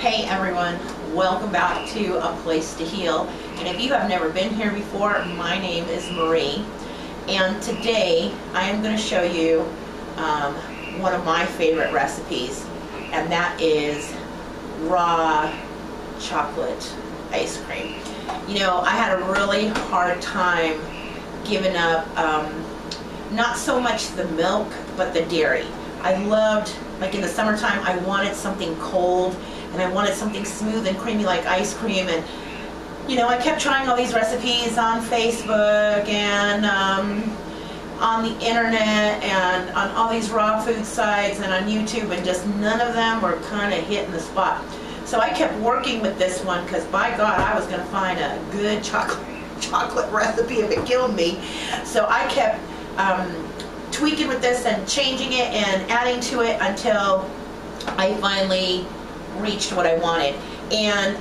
Hey everyone, welcome back to A Place to Heal. And if you have never been here before, my name is Marie. And today I am going to show you one of my favorite recipes, and that is raw chocolate ice cream. You know, I had a really hard time giving up not so much the milk, but the dairy. I loved, like in the summertime, I wanted something cold and I wanted something smooth and creamy like ice cream. And you know, I kept trying all these recipes on Facebook and on the internet and on all these raw food sites and on YouTube, and just none of them were kind of hitting the spot. So I kept working with this one because by God, I was going to find a good chocolate recipe if it killed me. So I kept tweaking with this and changing it and adding to it until I finally reached what I wanted. And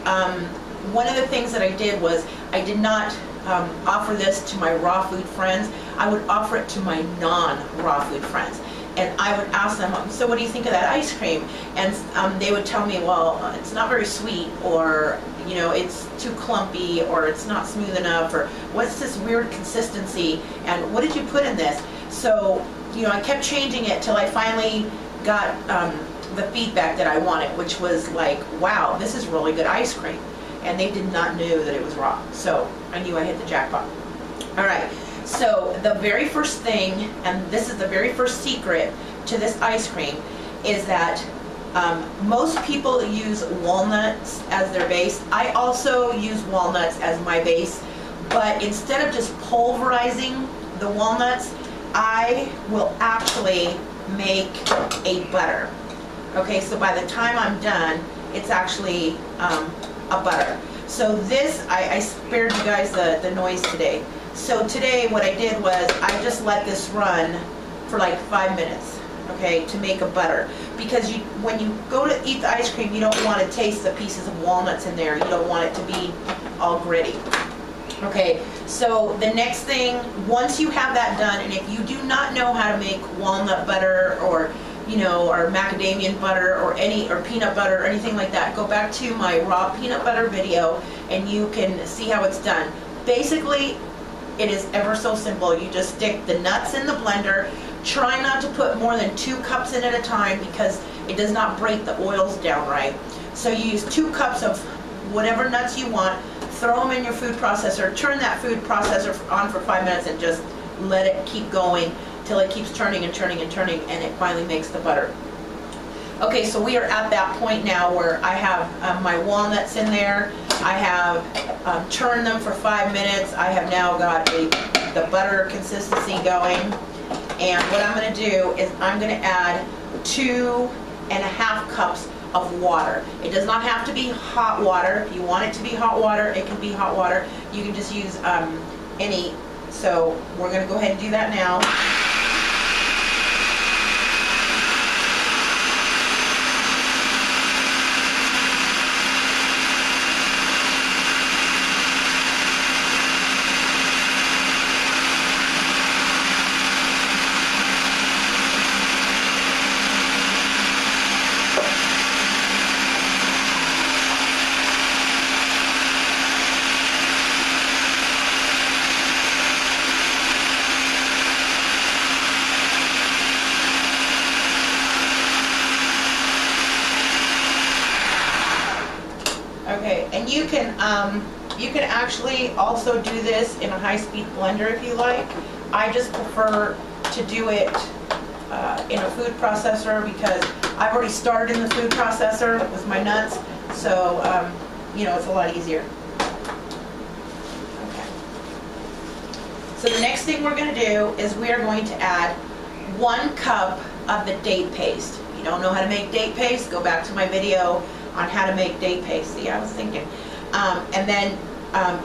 one of the things that I did was I did not offer this to my raw food friends. I would offer it to my non-raw food friends. And I would ask them, so what do you think of that ice cream? And they would tell me, well, it's not very sweet, or you know, it's too clumpy, or it's not smooth enough, or what's this weird consistency, and what did you put in this? So, you know, I kept changing it till I finally got the feedback that I wanted, which was like, wow, this is really good ice cream. And they did not know that it was raw. So I knew I hit the jackpot. All right, so the very first thing, and this is the very first secret to this ice cream, is that most people use walnuts as their base. I also use walnuts as my base, but instead of just pulverizing the walnuts, I will actually make a butter. Okay, so by the time I'm done, it's actually a butter. So this, I spared you guys the noise today. So today what I did was I just let this run for like 5 minutes, okay, to make a butter. Because when you go to eat the ice cream, you don't want to taste the pieces of walnuts in there. You don't want it to be all gritty. Okay, so the next thing, once you have that done, and if you do not know how to make walnut butter, or you know, or macadamia butter, or peanut butter, or anything like that, go back to my raw peanut butter video and you can see how it's done. Basically, it is ever so simple. You just stick the nuts in the blender. Try not to put more than 2 cups in at a time because it does not break the oils down right. So you use 2 cups of whatever nuts you want, throw them in your food processor, turn that food processor on for 5 minutes and just let it keep going till it keeps turning and turning and turning, and it finally makes the butter. Okay, so we are at that point now where I have my walnuts in there. I have turned them for 5 minutes. I have now got the butter consistency going. And what I'm going to do is I'm going to add 2.5 cups of water. It does not have to be hot water. If you want it to be hot water, it can be hot water. You can just use any. So we're going to go ahead and do that now. Okay, and you can actually also do this in a high-speed blender if you like. I just prefer to do it in a food processor because I've already started in the food processor with my nuts, so you know, it's a lot easier. Okay. So the next thing we're going to do is we are going to add 1 cup of the date paste. If you don't know how to make date paste, go back to my video on how to make date paste. See, I was thinking. And then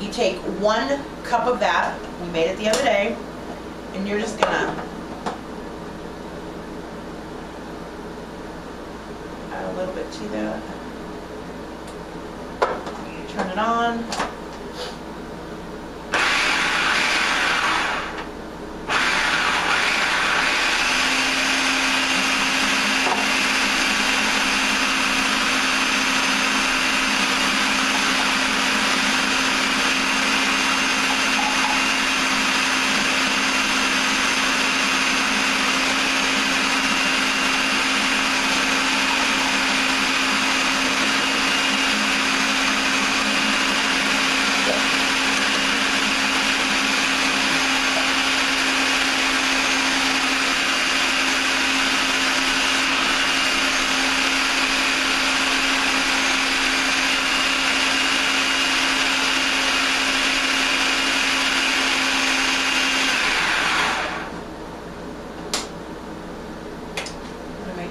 you take 1 cup of that, we made it the other day, and you're just gonna add a little bit to that. Turn it on.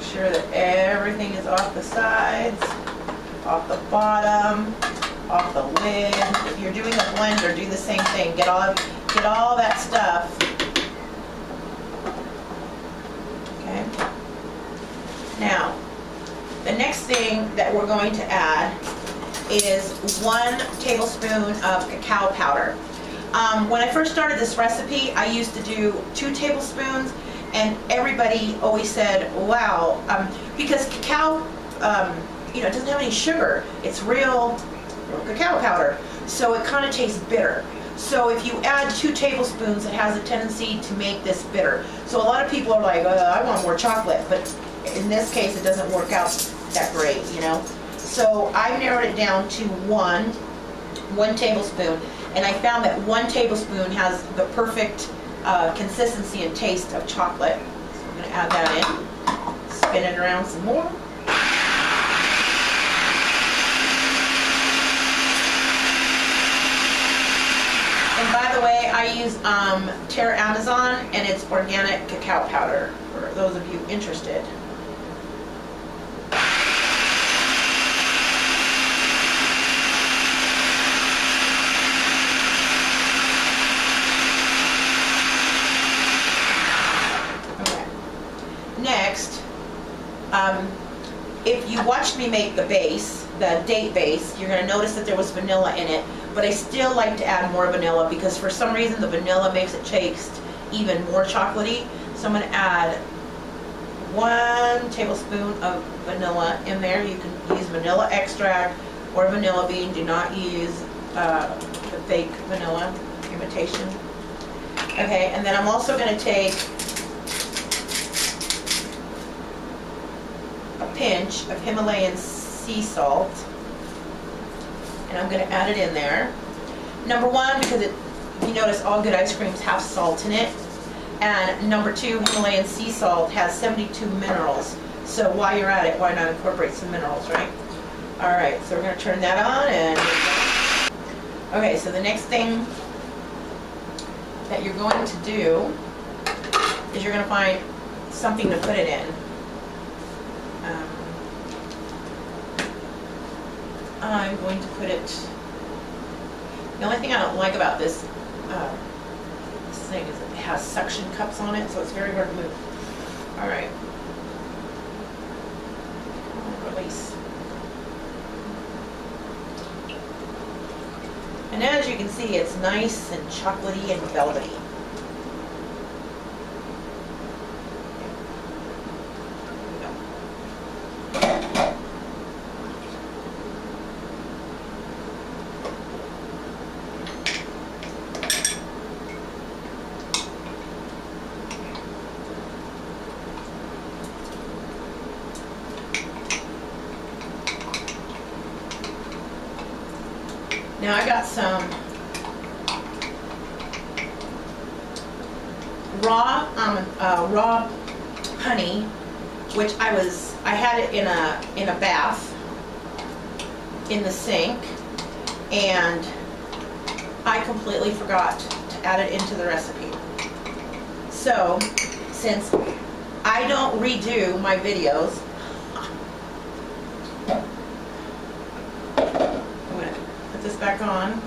sure that everything is off the sides, off the bottom, off the lid. If you're doing a blender, do the same thing. Get all that stuff. Okay. Now, the next thing that we're going to add is 1 tablespoon of cacao powder. When I first started this recipe, I used to do 2 tablespoons, and everybody always said, wow, because cacao, it doesn't have any sugar. It's real cacao powder, so it kind of tastes bitter. So if you add 2 tablespoons, it has a tendency to make this bitter. So a lot of people are like, I want more chocolate, but in this case, it doesn't work out that great, So I narrowed it down to 1 tablespoon, and I found that 1 tablespoon has the perfect consistency and taste of chocolate. So I'm going to add that in, spin it around some more. And by the way, I use Terra Amazon, and it's organic cacao powder for those of you interested. Next, if you watched me make the base, the date base, you're going to notice that there was vanilla in it, but I still like to add more vanilla because for some reason the vanilla makes it taste even more chocolatey. So I'm going to add 1 tablespoon of vanilla in there. You can use vanilla extract or vanilla bean. Do not use the fake vanilla imitation. Okay, and then I'm also going to take a pinch of Himalayan sea salt, and I'm going to add it in there. Number 1, because if you notice, all good ice creams have salt in it, and number 2, Himalayan sea salt has 72 minerals. So while you're at it, why not incorporate some minerals, right? All right, so we're going to turn that on, and okay, so the next thing that you're going to do is you're going to find something to put it in. I'm going to put it, the only thing I don't like about this thing is it has suction cups on it, so it's very hard to move. Alright. Release. And as you can see, it's nice and chocolatey and velvety. Now I got some raw honey, which I had it in a bath in the sink, and I completely forgot to add it into the recipe. So since I don't redo my videos, this back on,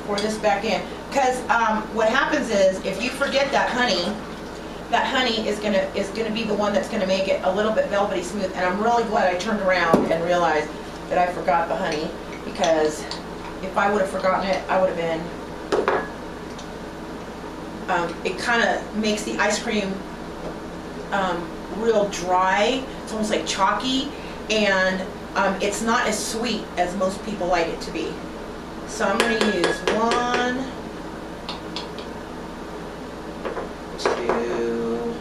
pour this back in, because what happens is if you forget that honey is gonna be the one that's gonna make it a little bit velvety smooth. And I'm really glad I turned around and realized that I forgot the honey, because if I would have forgotten it, I would have been it kind of makes the ice cream real dry. It's almost like chalky, and it's not as sweet as most people like it to be. So I'm going to use 1, 2,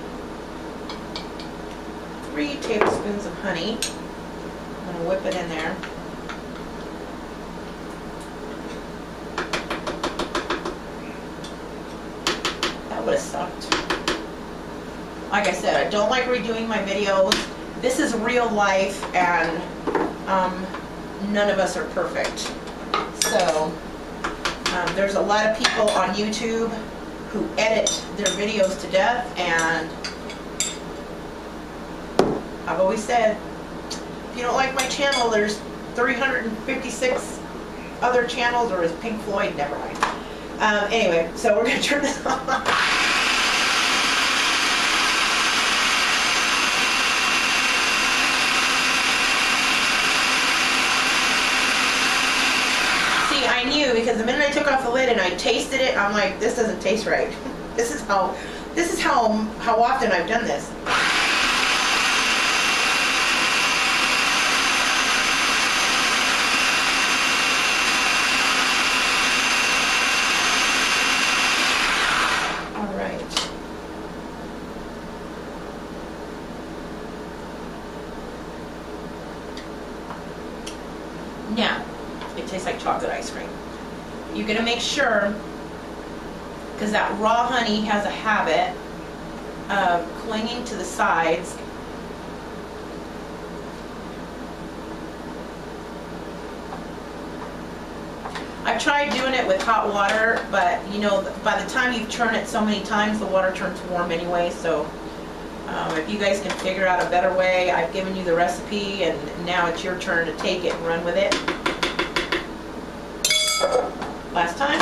3 tablespoons of honey. I'm going to whip it in there. That would have sucked. Like I said, I don't like redoing my videos. This is real life, and none of us are perfect. So there's a lot of people on YouTube who edit their videos to death, and I've always said, if you don't like my channel, there's 356 other channels, or is Pink Floyd? Never mind. Anyway, so we're going to turn this on. See, I knew, because the minute I took off the lid and I tasted it, I'm like, this doesn't taste right. This is how often I've done this. All right. Now, it tastes like chocolate ice cream. You're going to make sure, because that raw honey has a habit of clinging to the sides. I've tried doing it with hot water, but you know, by the time you turn it so many times, the water turns warm anyway. So if you guys can figure out a better way, I've given you the recipe, and now it's your turn to take it and run with it. Last time.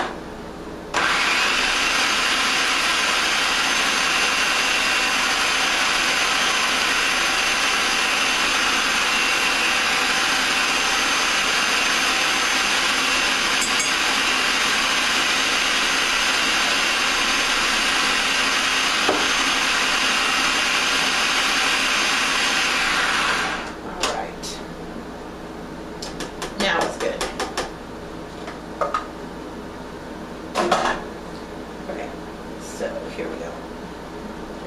Now it's good. Okay, so here we go.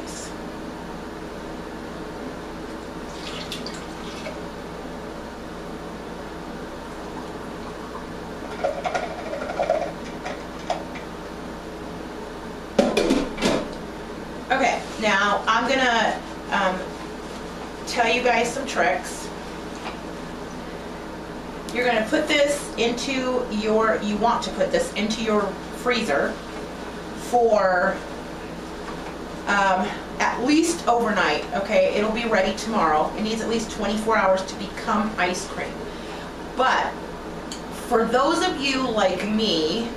Nice. Okay, now I'm gonna tell you guys some tricks. You're going to put this into your, you want to put this into your freezer for at least overnight, okay? It'll be ready tomorrow. It needs at least 24 hours to become ice cream. But for those of you like me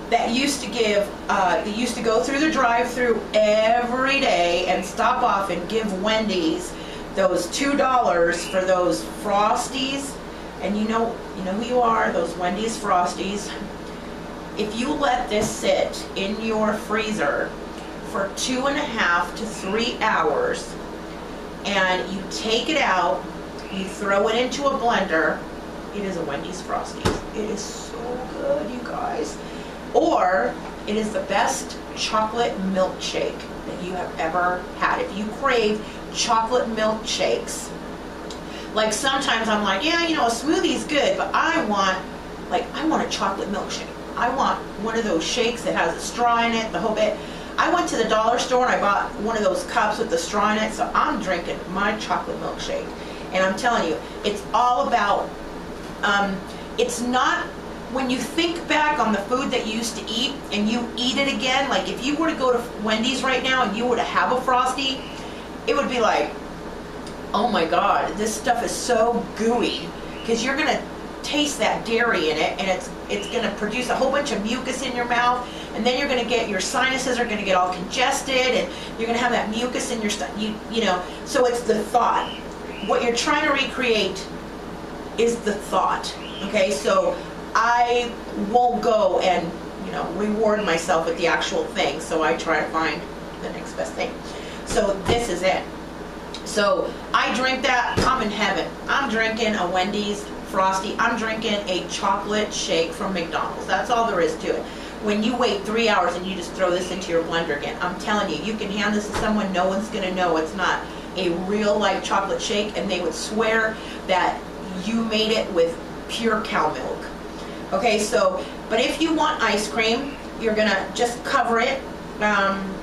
that used to go through the drive-thru every day and stop off and give Wendy's those $2 for those Frosties, and you know who you are, those Wendy's Frosties. If you let this sit in your freezer for 2.5 to 3 hours, and you take it out, you throw it into a blender, it is a Wendy's Frosties. It is so good, you guys. Or it is the best chocolate milkshake that you have ever had. If you crave chocolate milkshakes, like sometimes I'm like, yeah, you know, a smoothie's good, but I want a chocolate milkshake. I want one of those shakes that has a straw in it, the whole bit. I went to the dollar store and I bought one of those cups with the straw in it, so I'm drinking my chocolate milkshake. And I'm telling you, it's all about, it's not, when you think back on the food that you used to eat and you eat it again, like if you were to go to Wendy's right now and you were to have a Frosty, it would be like, oh my God, this stuff is so gooey, because you're going to taste that dairy in it, and it's going to produce a whole bunch of mucus in your mouth, and then you're going to get, your sinuses are going to get all congested, and you're going to have that mucus in your stomach, you know, so it's the thought. What you're trying to recreate is the thought, okay? So I won't go and, you know, reward myself with the actual thing, so I try to find the next best thing. So this is it. So I drink that, I'm in heaven. I'm drinking a Wendy's Frosty. I'm drinking a chocolate shake from McDonald's. That's all there is to it. When you wait 3 hours and you just throw this into your blender again, I'm telling you, you can hand this to someone, no one's going to know it's not a real life chocolate shake, and they would swear that you made it with pure cow milk. Okay, so, but if you want ice cream, you're going to just cover it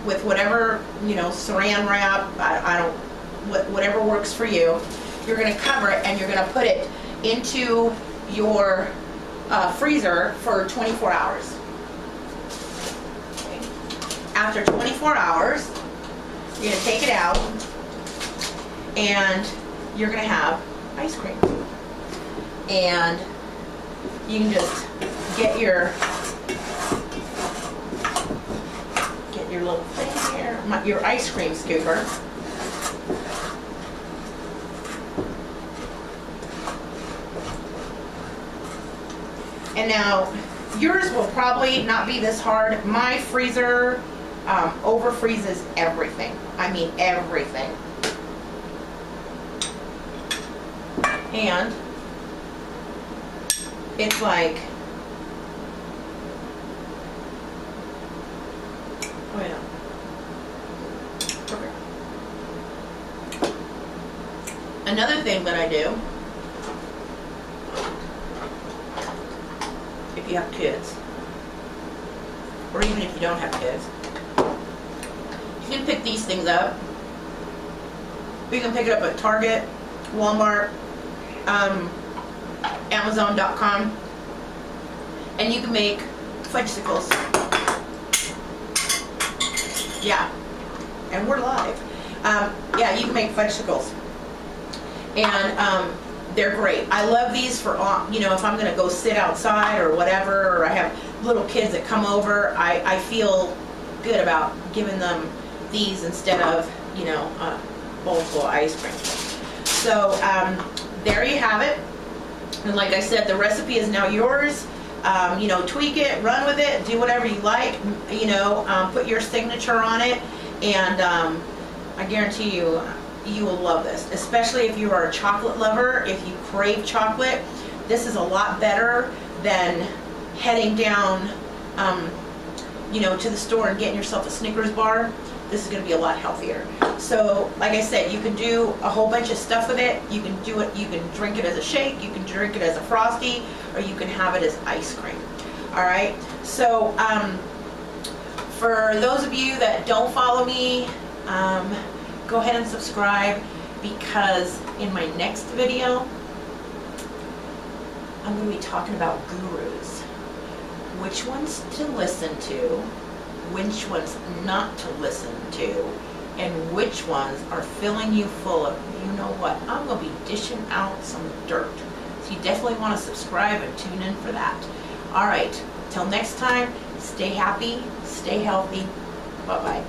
with whatever, you know, saran wrap, I don't, whatever works for you. You're going to cover it and you're going to put it into your freezer for 24 hours. Okay. After 24 hours, you're going to take it out and you're going to have ice cream. And you can just get your little thing here, your ice cream scooper. And now yours will probably not be this hard. My freezer over freezes everything. I mean everything. And it's like, oh yeah. Okay. Another thing that I do, if you have kids, or even if you don't have kids, you can pick these things up. You can pick it up at Target, Walmart, Amazon.com, and you can make fudgesicles. Yeah, and we're live. Yeah, you can make fudgesicles, and they're great. I love these for, you know, if I'm going to go sit outside or whatever, or I have little kids that come over, I feel good about giving them these instead of, you know, a bowl full of ice cream. So there you have it. And like I said, the recipe is now yours. You know, tweak it, run with it, do whatever you like, you know, put your signature on it, and I guarantee you, you will love this, especially if you are a chocolate lover. If you crave chocolate, this is a lot better than heading down, you know, to the store and getting yourself a Snickers bar. This is going to be a lot healthier. So, like I said, you can do a whole bunch of stuff with it. You can do it, you can drink it as a shake, you can drink it as a Frosty, or you can have it as ice cream. Alright, so for those of you that don't follow me, go ahead and subscribe, because in my next video, I'm going to be talking about gurus. Which ones to listen to, which ones not to listen to, and which ones are filling you full of, you know what, I'm going to be dishing out some dirt. So you definitely want to subscribe and tune in for that. Alright, till next time, stay happy, stay healthy, bye-bye.